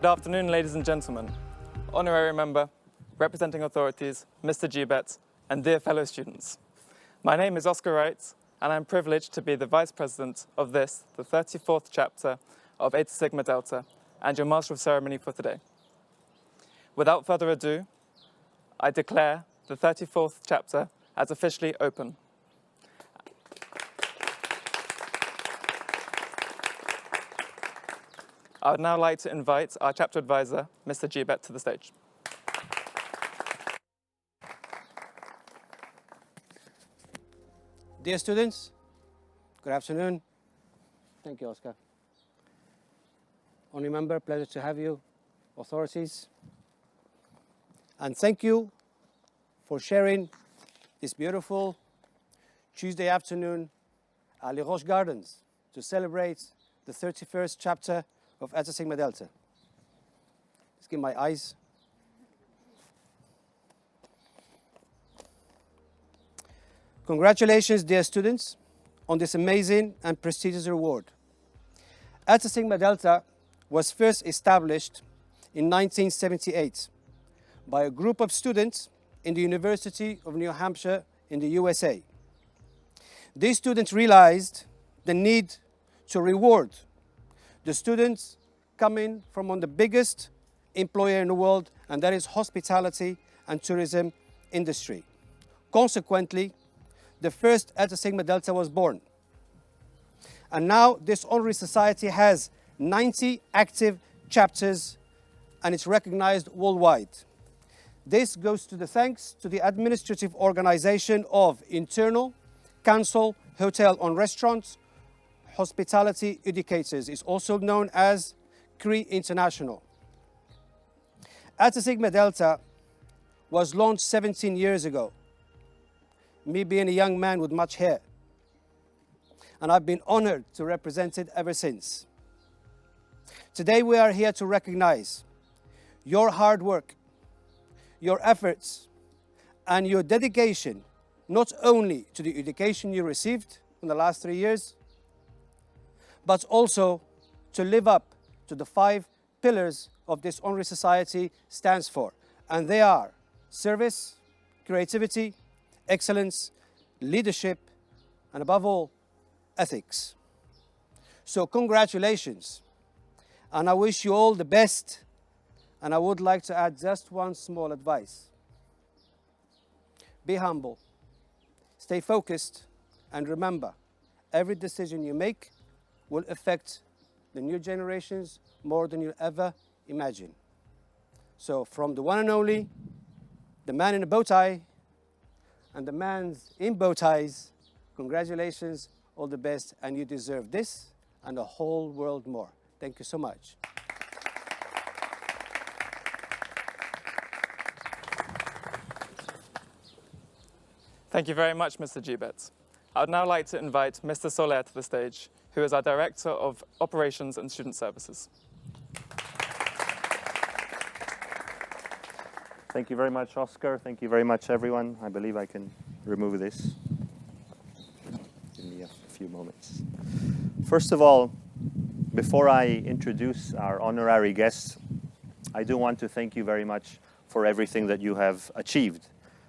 afternoon, ladies and gentlemen. Honorary member, representing authorities, Mr. Gibet, and dear fellow students. My name is Oscar Wright, and I'm privileged to be the Vice President of this, the 34th chapter of Eta Sigma Delta, and your Master of Ceremony for today. Without further ado, I declare the 34th chapter as officially open. I would now like to invite our chapter advisor, Mr. Gibet, to the stage. Dear students, good afternoon. Thank you, Oscar. Honorary member, pleasure to have you. Authorities. And thank you for sharing this beautiful Tuesday afternoon at Les Roches Gardens to celebrate the 31st chapter of Eta Sigma Delta. Let's get my eyes. Congratulations, dear students, on this amazing and prestigious award. Eta Sigma Delta was first established in 1978 by a group of students in the University of New Hampshire in the USA. These students realized the need to reward the students coming from one of the biggest employer in the world, and that is hospitality and tourism industry. Consequently, the first Eta Sigma Delta was born. And now this honorary society has 90 active chapters and it's recognized worldwide. This goes to the thanks to the administrative organization of Internal, Council, Hotel and Restaurants, Hospitality Educators. It's also known as CRE International. Eta Sigma Delta was launched 17 years ago. Me being a young man with much hair. And I've been honored to represent it ever since. Today we are here to recognize your hard work, your efforts, and your dedication, not only to the education you received in the last 3 years, but also to live up to the 5 pillars of this honorary society stands for. And they are service, creativity, excellence, leadership, and above all, ethics. So congratulations, and I wish you all the best, and I would like to add just one small advice. Be humble, stay focused, and remember, every decision you make will affect the new generations more than you'll ever imagine. So from the one and only, the man in the bow tie, and the man's in bow ties, congratulations, all the best, and you deserve this and a whole world more. Thank you so much. Thank you very much, Mr. Gibet. I would now like to invite Mr. Soler to the stage, who is our Director of Operations and Student Services. Thank you very much, Oscar. Thank you very much, everyone. I believe I can remove this. Give me a few moments. First of all, before I introduce our honorary guests, I do want to thank you very much for everything that you have achieved.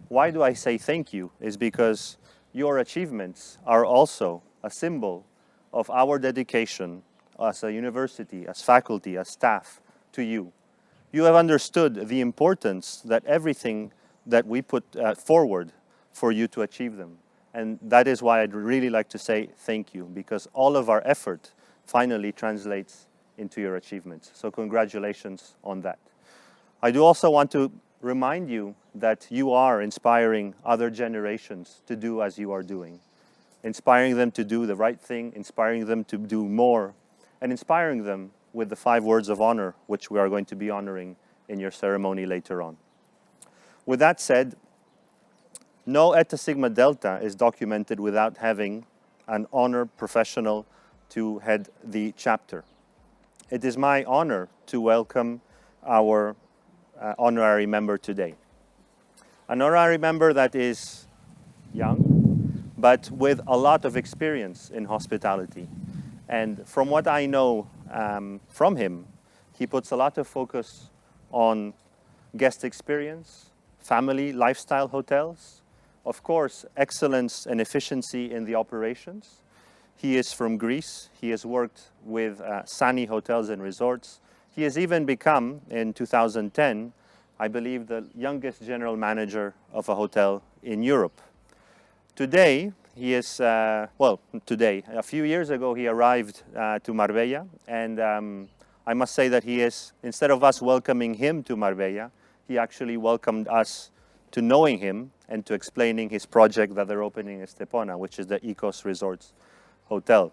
Why do I say thank you? Is because your achievements are also a symbol of our dedication as a university, as faculty, as staff to you. You have understood the importance that everything that we put forward for you to achieve them. And that is why I'd really like to say thank you, because all of our effort finally translates into your achievements. So congratulations on that. I do also want to remind you that you are inspiring other generations to do as you are doing. Inspiring them to do the right thing, inspiring them to do more, and inspiring them with the 5 words of honor, which we are going to be honoring in your ceremony later on. With that said, no Eta Sigma Delta is documented without having an honor professional to head the chapter. It is my honor to welcome our honorary member today. An honorary member that is young, but with a lot of experience in hospitality. And from what I know from him, He puts a lot of focus on guest experience, family, lifestyle hotels, of course, excellence and efficiency in the operations. He is from Greece. He has worked with Sani Hotels and Resorts. He has even become, in 2010, I believe, the youngest general manager of a hotel in Europe. Today, he is, a few years ago, he arrived to Marbella, and I must say that he is, instead of us welcoming him to Marbella, he actually welcomed us to knowing him and to explaining his project that they're opening in Stepona, which is the Ecos Resorts Hotel.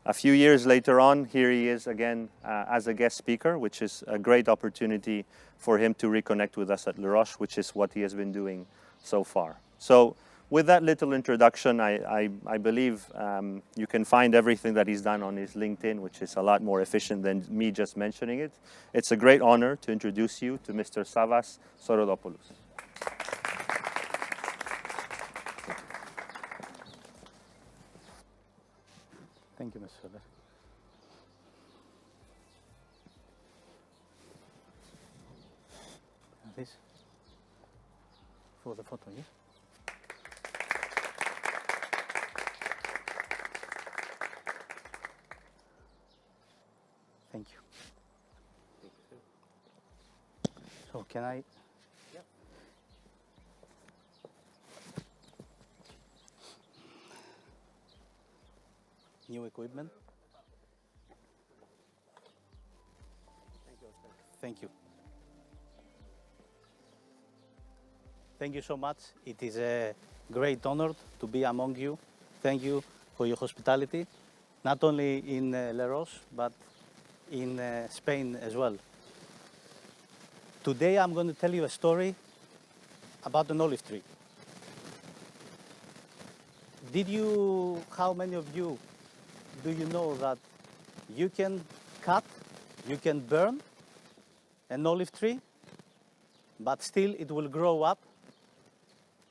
A few years later on, here he is again as a guest speaker, which is a great opportunity for him to reconnect with us at Le Roche, which is what he has been doing so far. So with that little introduction, I believe you can find everything that he's done on his LinkedIn, which is a lot more efficient than me just mentioning it. It's a great honor to introduce you to Mr. Savas Sorodopoulos. Thank you, Mr. Soler. This for the photo, yes? Thank you. So can I? Yep. New equipment. Thank you. Thank you so much. It is a great honor to be among you. Thank you for your hospitality, not only in Le Roche, but in Spain as well. Today I'm going to tell you a story about an olive tree. How many of you do you know that you can cut, you can burn an olive tree, but still it will grow up,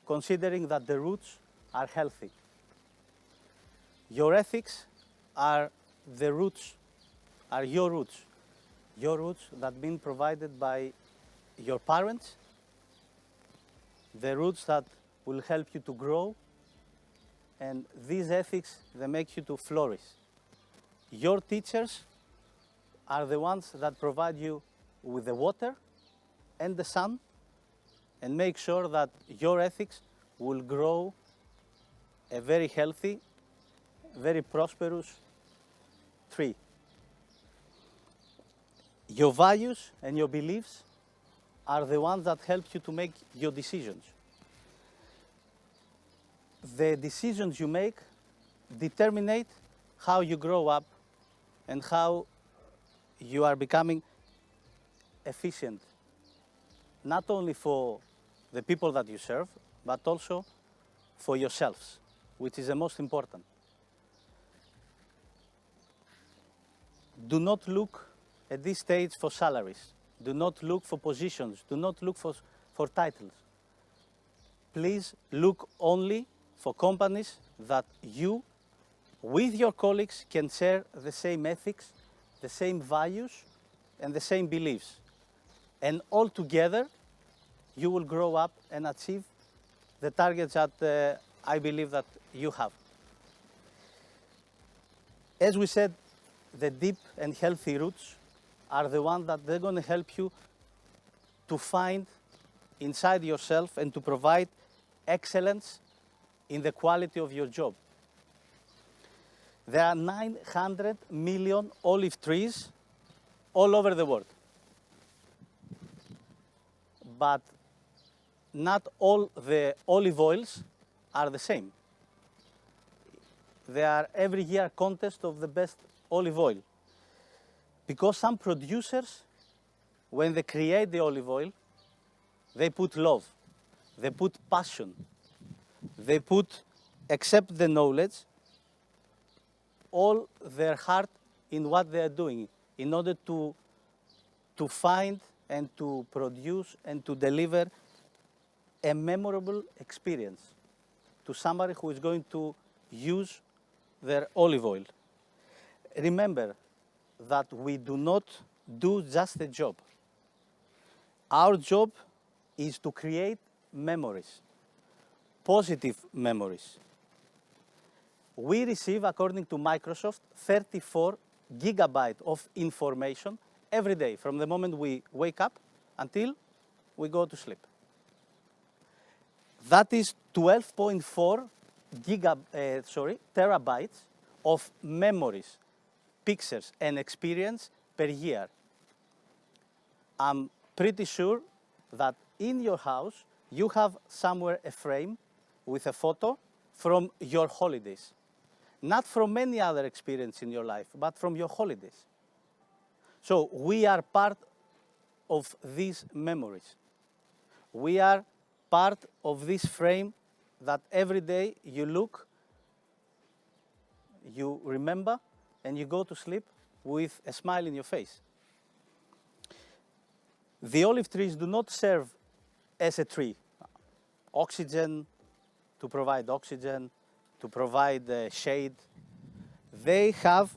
considering that the roots are healthy? Your ethics are the roots, are your roots that have been provided by your parents, the roots that will help you to grow, and these ethics, they make you to flourish. Your teachers are the ones that provide you with the water and the sun and make sure that your ethics will grow a very healthy, very prosperous tree. Your values and your beliefs are the ones that help you to make your decisions. The decisions you make determine how you grow up and how you are becoming efficient, not only for the people that you serve, but also for yourselves, which is the most important. Do not look at this stage for salaries. Do not look for positions. Do not look for titles. Please look only for companies that you, with your colleagues, can share the same ethics, the same values, and the same beliefs. And all together, you will grow up and achieve the targets that I believe that you have. As we said, the deep and healthy roots are the ones that they're going to help you to find inside yourself and to provide excellence in the quality of your job. There are 900 million olive trees all over the world. But not all the olive oils are the same. There are every year contests of the best olive oil. Because some producers, when they create the olive oil, they put love, they put passion, they accept the knowledge, all their heart in what they are doing in order to find and to produce and to deliver a memorable experience to somebody who is going to use their olive oil. Remember that we do not do just a job. Our job is to create memories, positive memories. We receive, according to Microsoft, 34 gigabytes of information every day from the moment we wake up until we go to sleep. That is 12.4 terabytes of memories, pictures, and experience per year. I'm pretty sure that in your house you have somewhere a frame with a photo from your holidays. Not from any other experience in your life, but from your holidays. So we are part of these memories. We are part of this frame that every day you look, you remember, and you go to sleep with a smile in your face. The olive trees do not serve as a tree. Oxygen, to provide oxygen, to provide shade. They have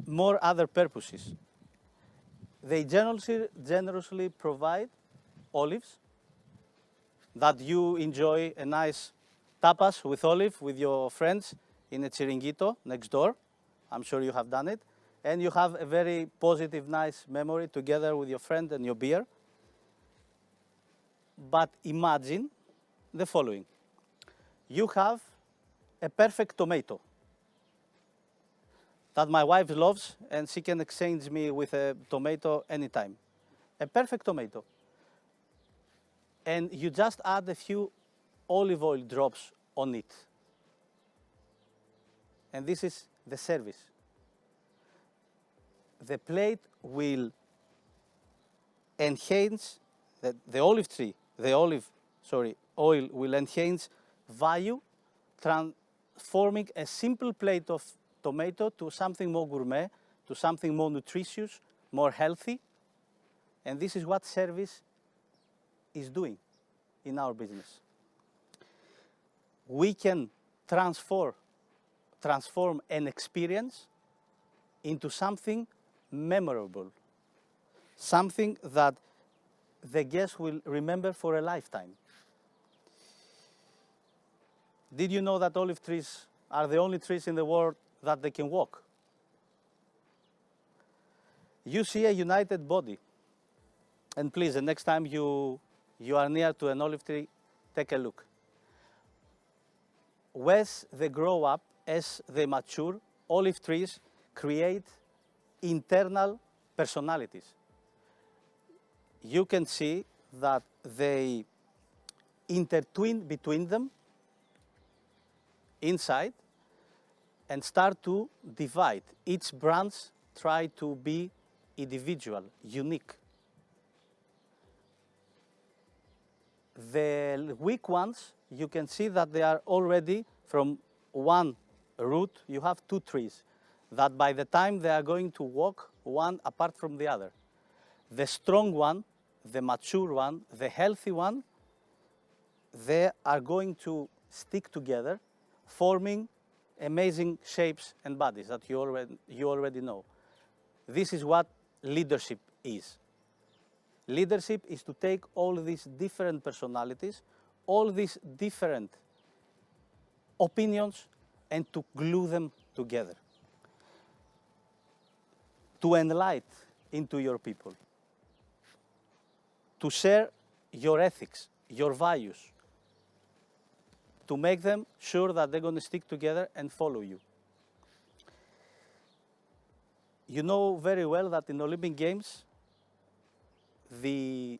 more other purposes. They generously provide olives that you enjoy a nice tapas with olive with your friends in a chiringuito next door. I'm sure you have done it. And you have a very positive, nice memory together with your friend and your beer. But imagine the following. You have a perfect tomato that my wife loves, and she can exchange me with a tomato anytime. A perfect tomato. And you just add a few olive oil drops on it. And this is the service. The plate will enhance, the oil will enhance value, transforming a simple plate of tomato to something more gourmet, to something more nutritious, more healthy. And this is what service is doing in our business. We can transform an experience into something memorable, something that the guest will remember for a lifetime. Did you know that olive trees are the only trees in the world that they can walk? You see a united body. And please, the next time you are near to an olive tree, take a look. As they grow up, as they mature, olive trees create internal personalities. You can see that they intertwine between them inside and start to divide. Each branch try to be individual, unique. The weak ones, you can see that they are already from one root. You have two trees that by the time they are going to walk one apart from the other. The strong one, the mature one, the healthy one, they are going to stick together, forming amazing shapes and bodies that you already know. This is what leadership is. Leadership is to take all these different personalities, all these different opinions, and to glue them together. To enlighten into your people. To share your ethics, your values. To make them sure that they're going to stick together and follow you. You know very well that in Olympic Games, the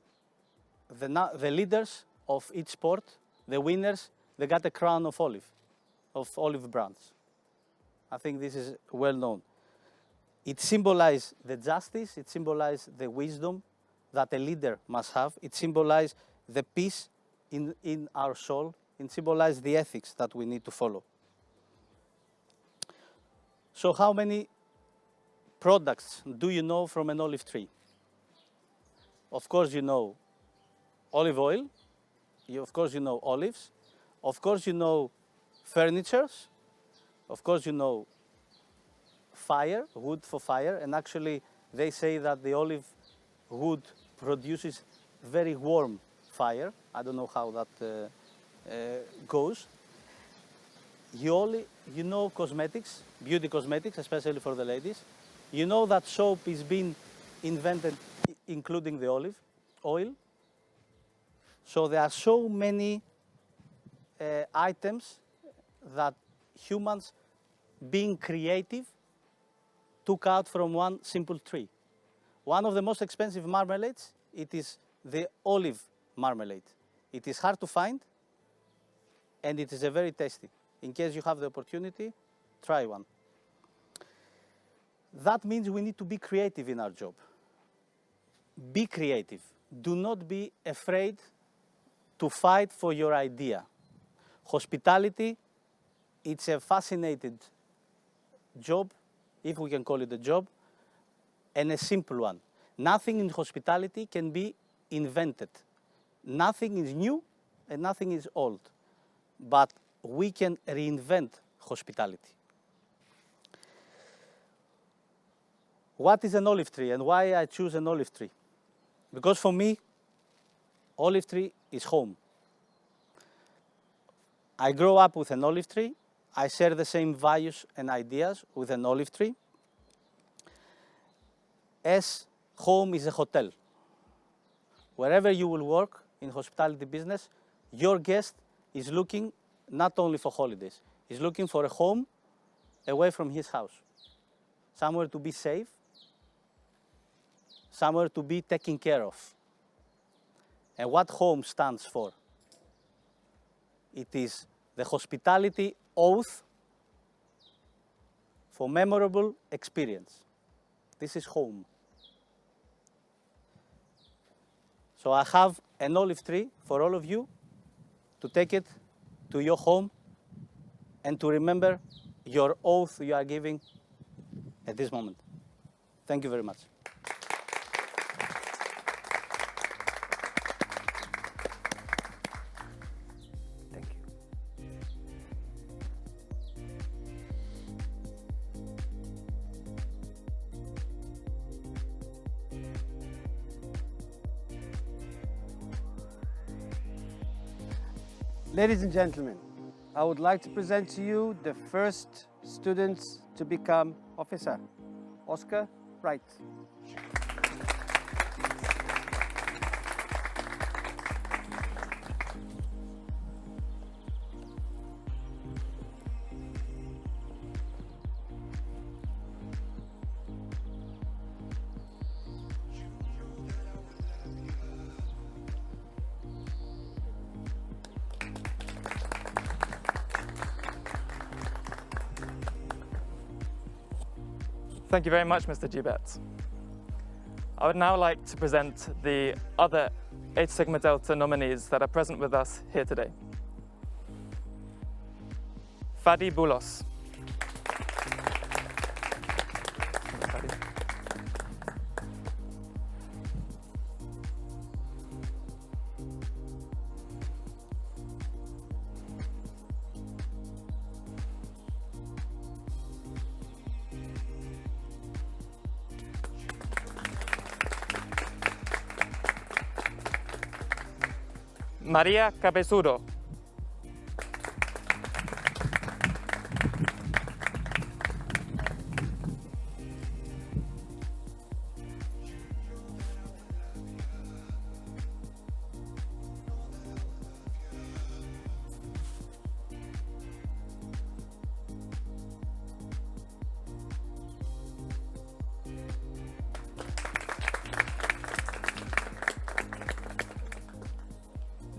leaders of each sport, the winners, they got a crown of olive branch. I think this is well known. It symbolizes the justice, it symbolizes the wisdom that a leader must have. It symbolizes the peace in our soul. It symbolizes the ethics that we need to follow. So how many products do you know from an olive tree? Of course you know olive oil. Of course you know olives. Of course you know furnitures. Of course you know fire, wood for fire. And actually They say that the olive wood produces very warm fire. I don't know how that goes. You know cosmetics, beauty cosmetics, especially for the ladies. You know that soap is being invented including the olive oil. So there are so many items that humans, being creative, took out from one simple tree. One of the most expensive marmalades, it is the olive marmalade. It is hard to find, and it is a very tasty. In case you have the opportunity, try one. That means we need to be creative in our job. Be creative. Do not be afraid to fight for your idea. Hospitality, it's a fascinating job, if we can call it a job, and a simple one. Nothing in hospitality can be invented. Nothing is new and nothing is old. But we can reinvent hospitality. What is an olive tree and why I choose an olive tree? Because for me, olive tree is home. I grow up with an olive tree. I share the same values and ideas with an olive tree. As home is a hotel. Wherever you will work in hospitality business, your guest is looking not only for holidays, he's looking for a home away from his house. Somewhere to be safe, somewhere to be taken care of. And what home stands for? It is the hospitality oath for memorable experience. This is home. So I have an olive tree for all of you to take it to your home and to remember your oath you are giving at this moment. Thank you very much. Thank you. Ladies and gentlemen, I would like to present to you the first students to become officer, Oscar Wright. Thank you very much, Mr. Gibet. I would now like to present the other H Sigma Delta nominees that are present with us here today. Fadi Boulos. Maria Cabezudo.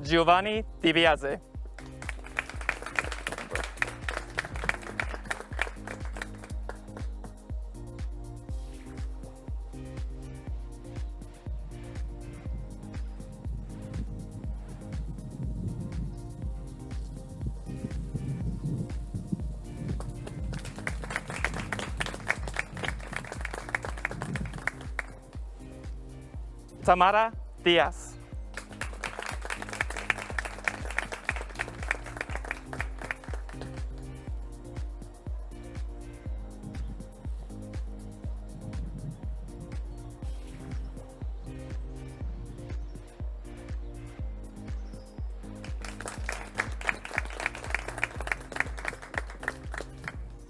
Giovanni Di Biase. Tamara Diaz.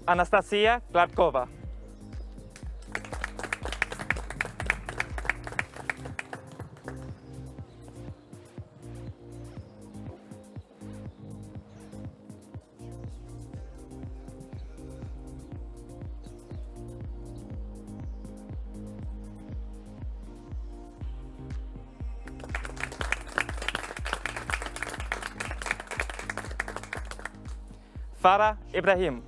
Anastasia Gladkova. Farah Ibrahim.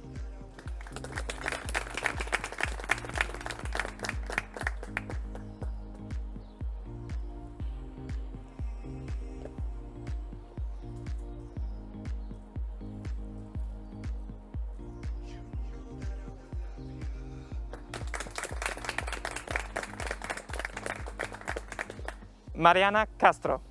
Mariana Castro.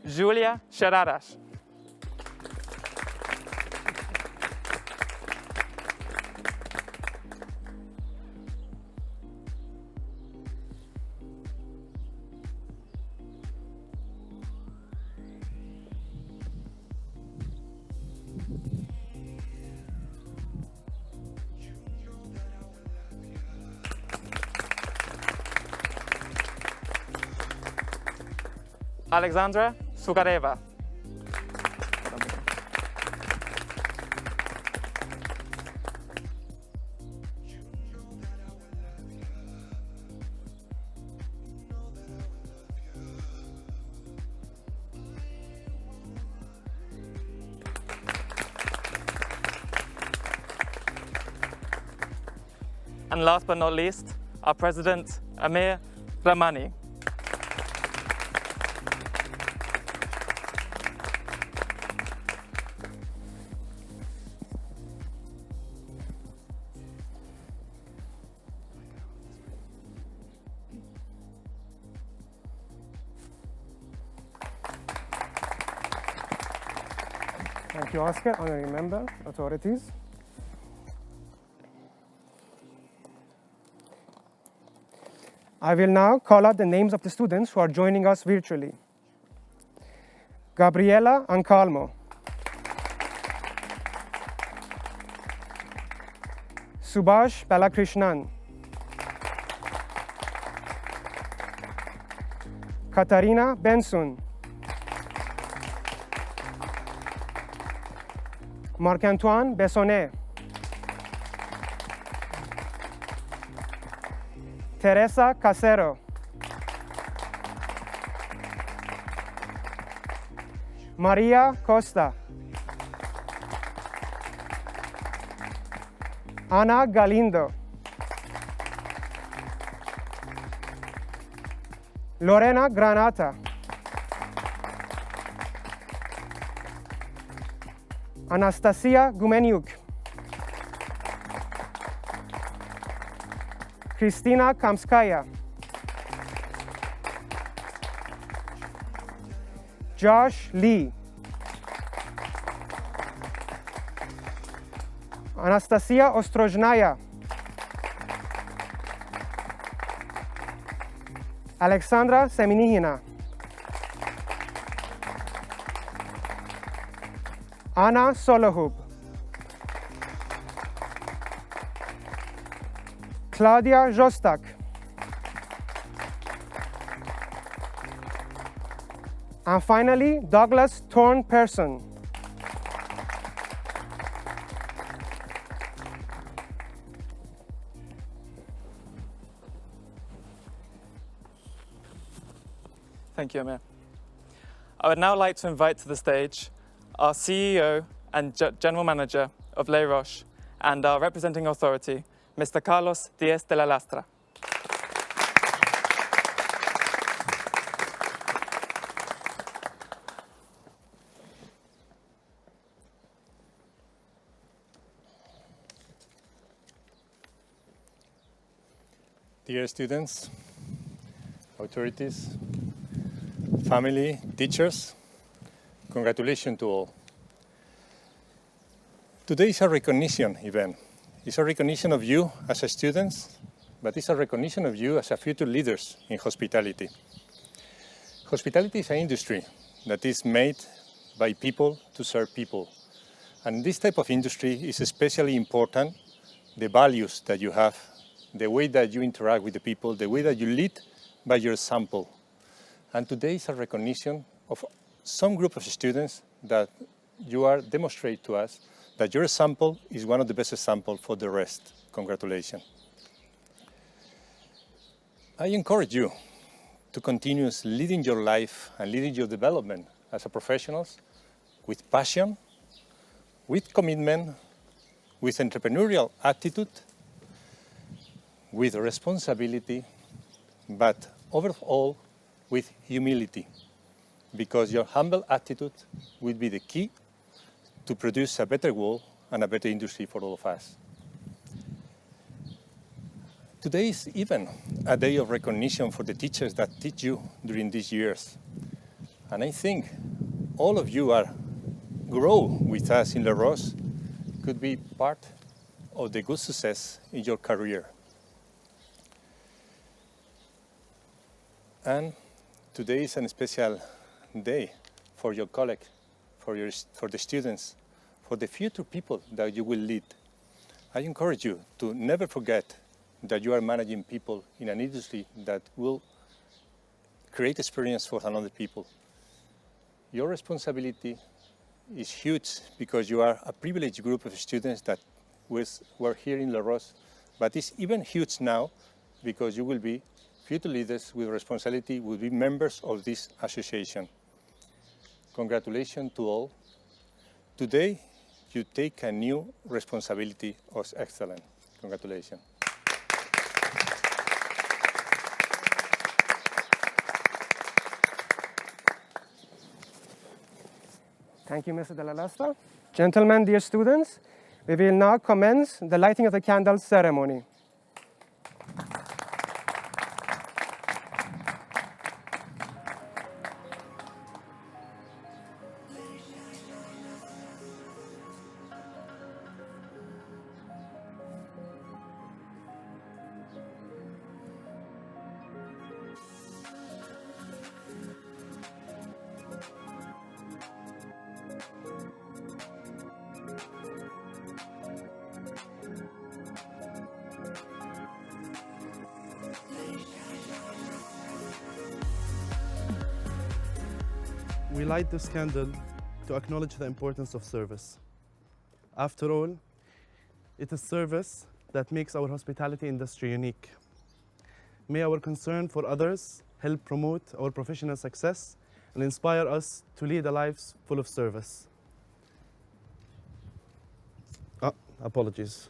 Julia Sherarash. Alexandra Sugareva. And last but not least, our President, Amir Rahmani. Thank you, Oscar. Honorary member, authorities. I will now call out the names of the students who are joining us virtually. Gabriela Ancalmo. Subhash Balakrishnan. Katarina Benson. Marc-Antoine Bessonnet. Teresa Casero. Maria Costa. Ana Galindo. Lorena Granata. Anastasia Gumeniuk. Kristina Kamskaya. Josh Lee. Anastasia Ostrozhnaya. Alexandra Seminihina. Anna Solohub. Claudia Jostak. And finally, Douglas Thorne Person. Thank you, Amir. I would now like to invite to the stage our CEO and General Manager of Les Roches and our representing authority, Mr. Carlos Diaz de la Lastra. Dear students, authorities, family, teachers, Congratulations to all. Today is a recognition event. It's a recognition of you as a students, but it's a recognition of you as a future leaders in hospitality. Hospitality is an industry that is made by people to serve people. And this type of industry is especially important, the values that you have, the way that you interact with the people, the way that you lead by your example. And today is a recognition of some group of students that you are demonstrate to us that your example is one of the best examples for the rest. Congratulations. I encourage you to continue leading your life and leading your development as a professionals with passion, with commitment, with entrepreneurial attitude, with responsibility, but overall with humility, because your humble attitude will be the key to produce a better world and a better industry for all of us. Today is even a day of recognition for the teachers that teach you during these years. And I think all of you are grow with us in La Rose could be part of the good success in your career. And today is a special day for your colleague, for the students, for the future people that you will lead. I encourage you to never forget that you are managing people in an industry that will create experience for another people. Your responsibility is huge because you are a privileged group of students that were here in La Rose, but it's even huge now because you will be future leaders with responsibility, will be members of this association. Congratulations to all. Today, you take a new responsibility of excellence. Congratulations. Thank you, Mr. Della Lastra. Gentlemen, dear students, we will now commence the lighting of the candle ceremony. We light this candle to acknowledge the importance of service. After all, it is service that makes our hospitality industry unique. May our concern for others help promote our professional success and inspire us to lead a life full of service. Apologies.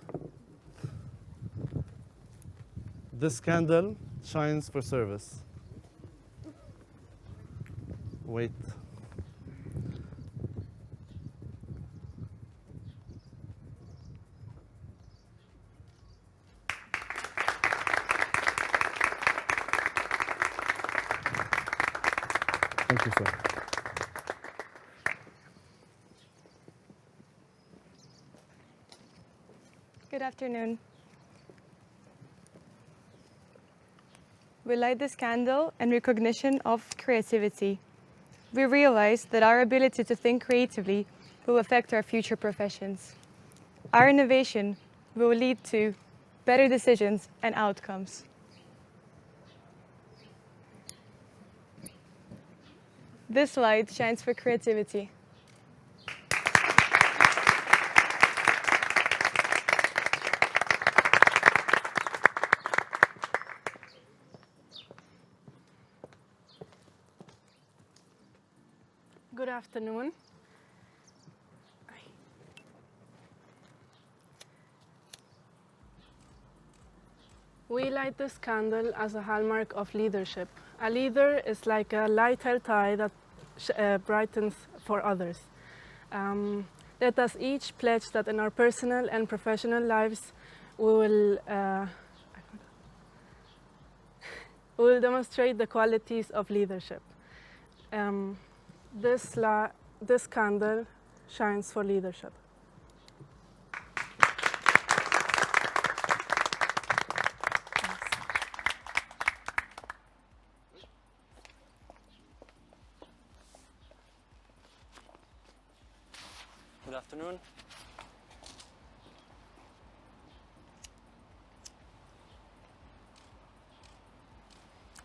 This candle shines for service. Wait. Thank you, sir. Good afternoon. We light this candle in recognition of creativity. We realize that our ability to think creatively will affect our future professions. Our innovation will lead to better decisions and outcomes. This light shines for creativity. Good afternoon. We light this candle as a hallmark of leadership. A leader is like a light held high that brightens for others. Let us each pledge that in our personal and professional lives we will demonstrate the qualities of leadership. this candle shines for leadership. Good afternoon.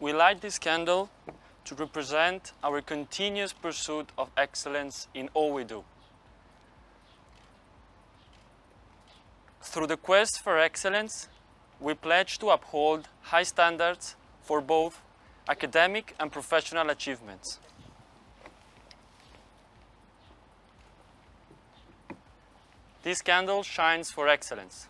We light this candle to represent our continuous pursuit of excellence in all we do. Through the quest for excellence, we pledge to uphold high standards for both academic and professional achievements. This candle shines for excellence.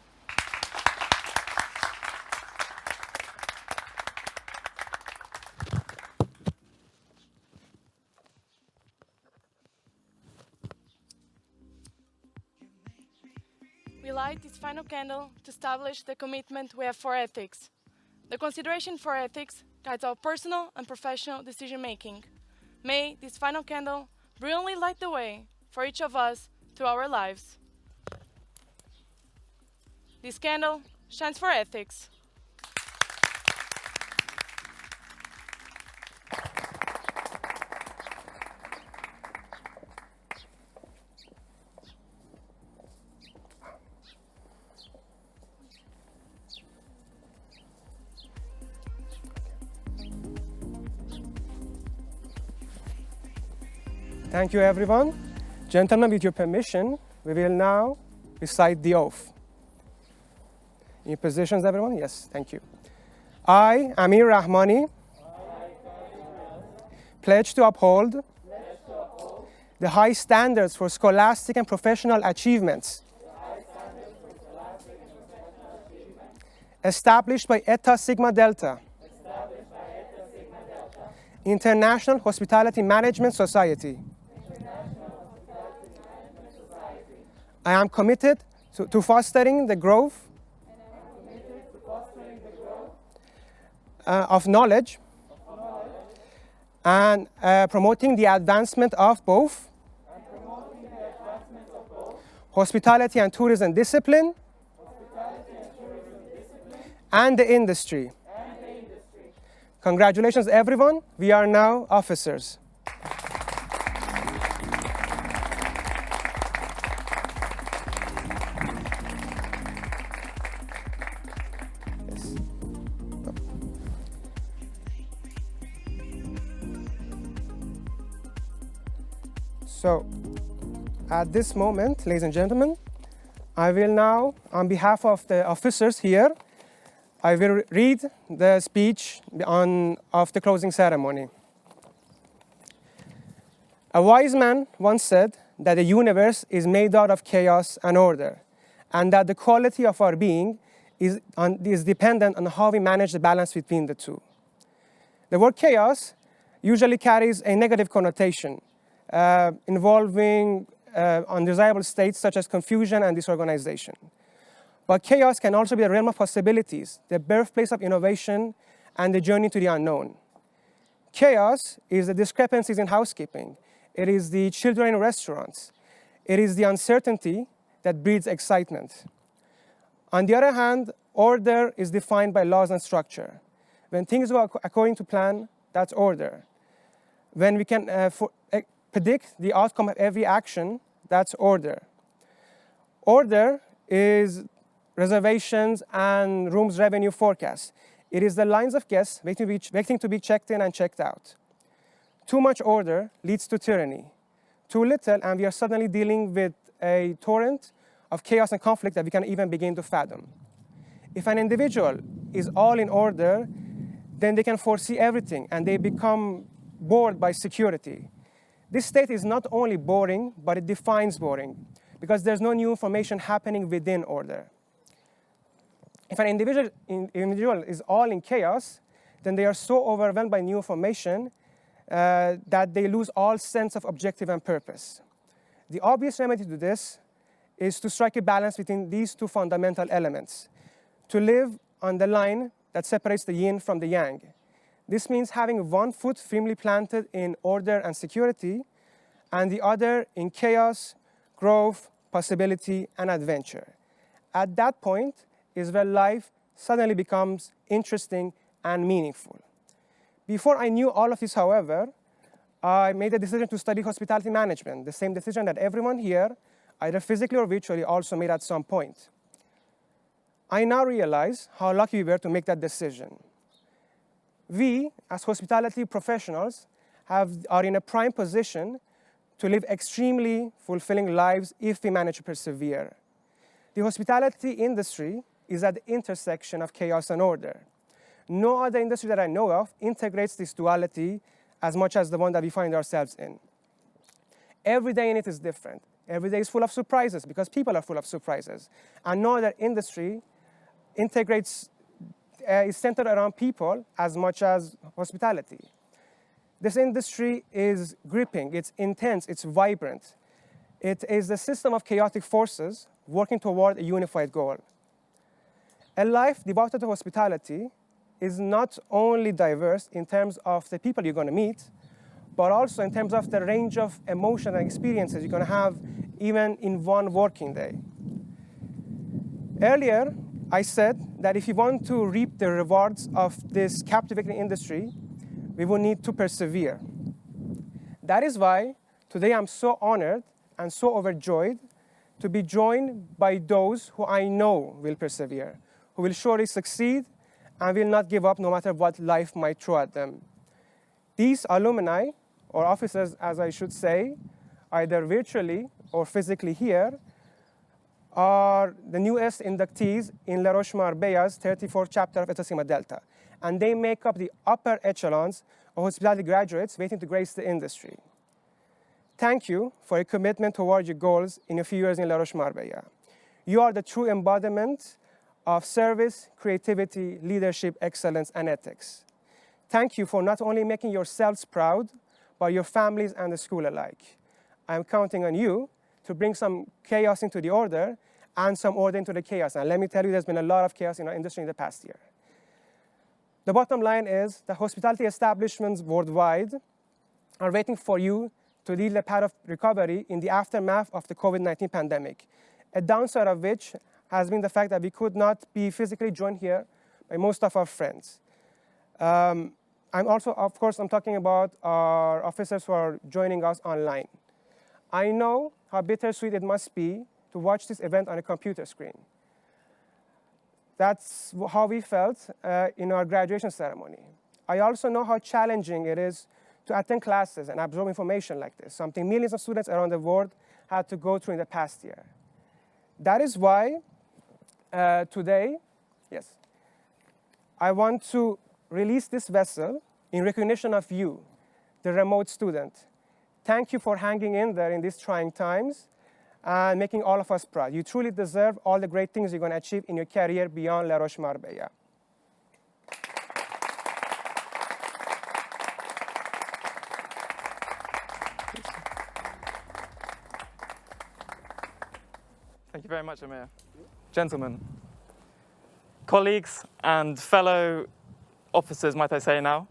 We light this final candle to establish the commitment we have for ethics. The consideration for ethics guides our personal and professional decision-making. May this final candle brilliantly light the way for each of us through our lives. This candle shines for ethics. Thank you, everyone. Gentlemen, with your permission, we will now recite the oath. In your positions, everyone? Yes, thank you. I, Amir Rahmani, pledge to uphold the high standards for scholastic and professional achievements established by Eta Sigma Delta, International Hospitality Management Society. I am committed to fostering the growth of knowledge and promoting the advancement of both hospitality and tourism discipline and the industry. Congratulations, everyone. We are now officers. So, at this moment, ladies and gentlemen, I will now, on behalf of the officers here, I will read the speech of the closing ceremony. A wise man once said that the universe is made out of chaos and order, and that the quality of our being is dependent on how we manage the balance between the two. The word chaos usually carries a negative connotation, involving undesirable states such as confusion and disorganization. But chaos can also be a realm of possibilities, the birthplace of innovation and the journey to the unknown. Chaos is the discrepancies in housekeeping. It is the children in restaurants. It is the uncertainty that breeds excitement. On the other hand, order is defined by laws and structure. When things go according to plan, that's order. When we can predict the outcome of every action, that's order. Order is reservations and rooms revenue forecast. It is the lines of guests waiting to be checked in and checked out. Too much order leads to tyranny. Too little, and we are suddenly dealing with a torrent of chaos and conflict that we can't even begin to fathom. If an individual is all in order, then they can foresee everything, and they become bored by security. This state is not only boring, but it defines boring, because there's no new information happening within order. If an individual is all in chaos, then they are so overwhelmed by new information that they lose all sense of objective and purpose. The obvious remedy to this is to strike a balance between these two fundamental elements, to live on the line that separates the yin from the yang. This means having one foot firmly planted in order and security, and the other in chaos, growth, possibility, and adventure. At that point is where life suddenly becomes interesting and meaningful. Before I knew all of this, however, I made a decision to study hospitality management, the same decision that everyone here, either physically or virtually, also made at some point. I now realize how lucky we were to make that decision. We, as hospitality professionals, are in a prime position to live extremely fulfilling lives if we manage to persevere. The hospitality industry is at the intersection of chaos and order. No other industry that I know of integrates this duality as much as the one that we find ourselves in. Every day in it is different. Every day is full of surprises because people are full of surprises. And no other industry integrates, is centered around people as much as hospitality. This industry is gripping, it's intense, it's vibrant. It is the system of chaotic forces working toward a unified goal. A life devoted to hospitality is not only diverse in terms of the people you're going to meet, but also in terms of the range of emotions and experiences you're going to have even in one working day. Earlier, I said that if you want to reap the rewards of this captivating industry, we will need to persevere. That is why today I'm so honored and so overjoyed to be joined by those who I know will persevere, who will surely succeed and will not give up no matter what life might throw at them. These alumni, or officers as I should say, either virtually or physically here, are the newest inductees in La Roche Marbella's 34th chapter of Eta Sigma Delta. And they make up the upper echelons of hospitality graduates waiting to grace the industry. Thank you for your commitment toward your goals in a few years in La Roche Marbella. You are the true embodiment of service, creativity, leadership, excellence, and ethics. Thank you for not only making yourselves proud, but your families and the school alike. I am counting on you to bring some chaos into the order and some order into the chaos. And let me tell you, there's been a lot of chaos in our industry in the past year. The bottom line is that hospitality establishments worldwide are waiting for you to lead the path of recovery in the aftermath of the COVID-19 pandemic, a downside of which has been the fact that we could not be physically joined here by most of our friends. I'm also, of course, I'm talking about our officers who are joining us online. I know how bittersweet it must be to watch this event on a computer screen. That's how we felt in our graduation ceremony. I also know how challenging it is to attend classes and absorb information like this, something millions of students around the world had to go through in the past year. That is why today, yes, I want to release this vessel in recognition of you, the remote student. Thank you for hanging in there in these trying times and making all of us proud. You truly deserve all the great things you're going to achieve in your career beyond La Roche Marbella. Thank you very much, Amir. Gentlemen, colleagues and fellow officers, might I say now,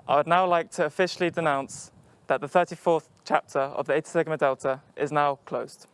I would now like to officially denounce that the 34th chapter of the Eta Sigma Delta is now closed.